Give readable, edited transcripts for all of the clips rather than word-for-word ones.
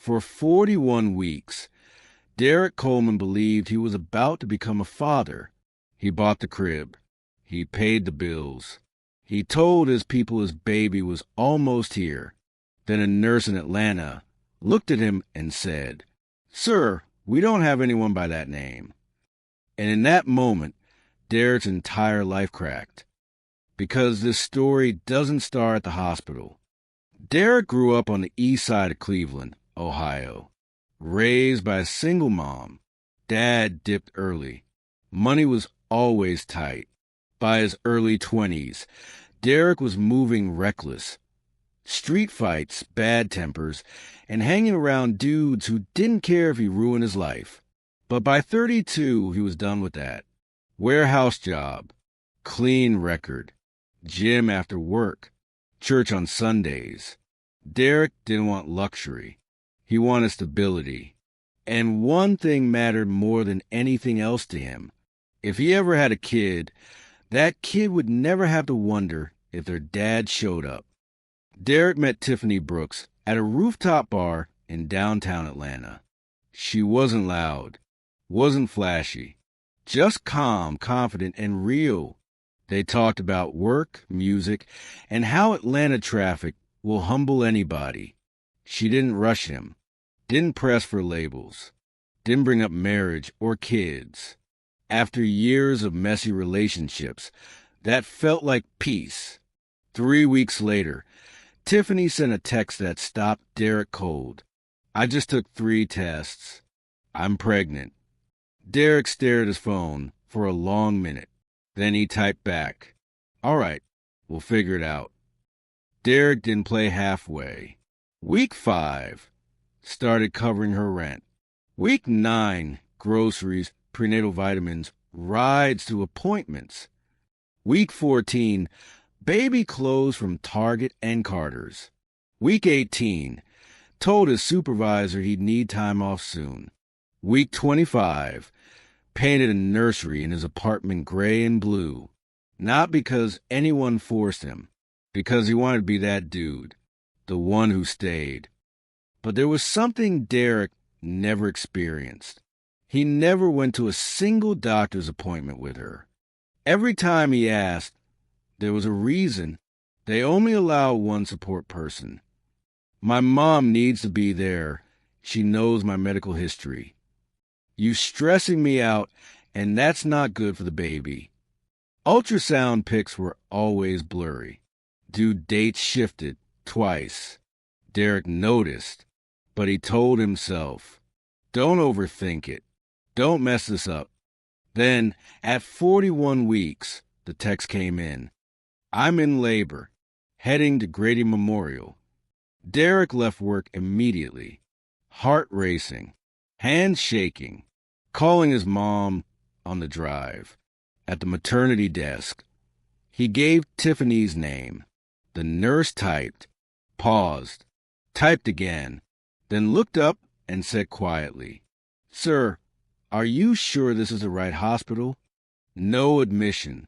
For 41 weeks, Derek Coleman believed he was about to become a father. He bought the crib. He paid the bills. He told his people his baby was almost here. Then a nurse in Atlanta looked at him and said, "Sir, we don't have anyone by that name." And in that moment, Derek's entire life cracked. Because this story doesn't start at the hospital. Derek grew up on the east side of Cleveland, Ohio. Raised by a single mom. Dad dipped early. Money was always tight. By his early 20s, Derek was moving reckless. Street fights, bad tempers, and hanging around dudes who didn't care if he ruined his life. But by 32, he was done with that. Warehouse job, clean record, gym after work, church on Sundays. Derek didn't want luxury. He wanted stability. And one thing mattered more than anything else to him. If he ever had a kid, that kid would never have to wonder if their dad showed up. Derek met Tiffany Brooks at a rooftop bar in downtown Atlanta. She wasn't loud, wasn't flashy, just calm, confident, and real. They talked about work, music, and how Atlanta traffic will humble anybody. She didn't rush him, didn't press for labels, didn't bring up marriage or kids. After years of messy relationships, that felt like peace. 3 weeks later, Tiffany sent a text that stopped Derek cold. "I just took 3 tests. I'm pregnant." Derek stared at his phone for a long minute. Then he typed back, "All right, we'll figure it out." Derek didn't play halfway. Week 5, started covering her rent. Week 9, groceries, prenatal vitamins, rides to appointments. Week 14, baby clothes from Target and Carter's. Week 18, told his supervisor he'd need time off soon. Week 25, painted a nursery in his apartment gray and blue. Not because anyone forced him, because he wanted to be that dude, the one who stayed. But there was something Derek never experienced. He never went to a single doctor's appointment with her. Every time he asked, there was a reason. They only allow one support person. "My mom needs to be there. She knows my medical history. You stressing me out, and that's not good for the baby." Ultrasound pics were always blurry. Due dates shifted twice. Derek noticed, but he told himself, "Don't overthink it. Don't mess this up." Then, at 41 weeks, the text came in. "I'm in labor, heading to Grady Memorial." Derek left work immediately, heart racing, hands shaking, calling his mom on the drive. At the maternity desk, he gave Tiffany's name. The nurse typed, paused, typed again, then looked up and said quietly, "Sir, are you sure this is the right hospital? No admission,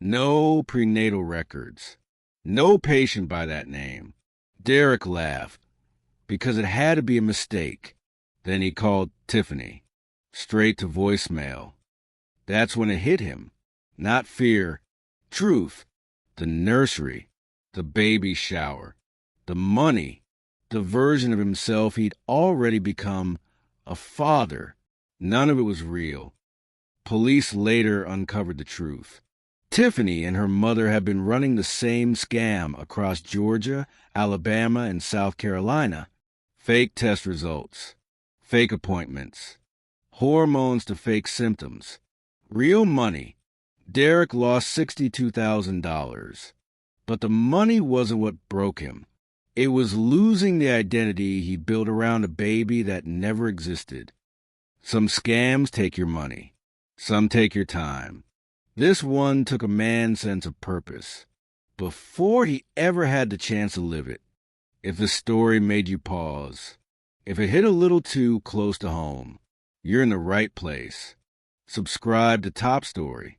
no prenatal records, no patient by that name." Derek laughed, because it had to be a mistake. Then he called Tiffany, straight to voicemail. That's when it hit him. Not fear, truth, the nursery, the baby shower, the money, the version of himself he'd already become, a father. None of it was real. Police later uncovered the truth. Tiffany and her mother had been running the same scam across Georgia, Alabama, and South Carolina. Fake test results, fake appointments, hormones to fake symptoms, real money. Derek lost $62,000. But the money wasn't what broke him. It was losing the identity he built around a baby that never existed. Some scams take your money. Some take your time. This one took a man's sense of purpose, before he ever had the chance to live it. If the story made you pause, if it hit a little too close to home, you're in the right place. Subscribe to Top Story.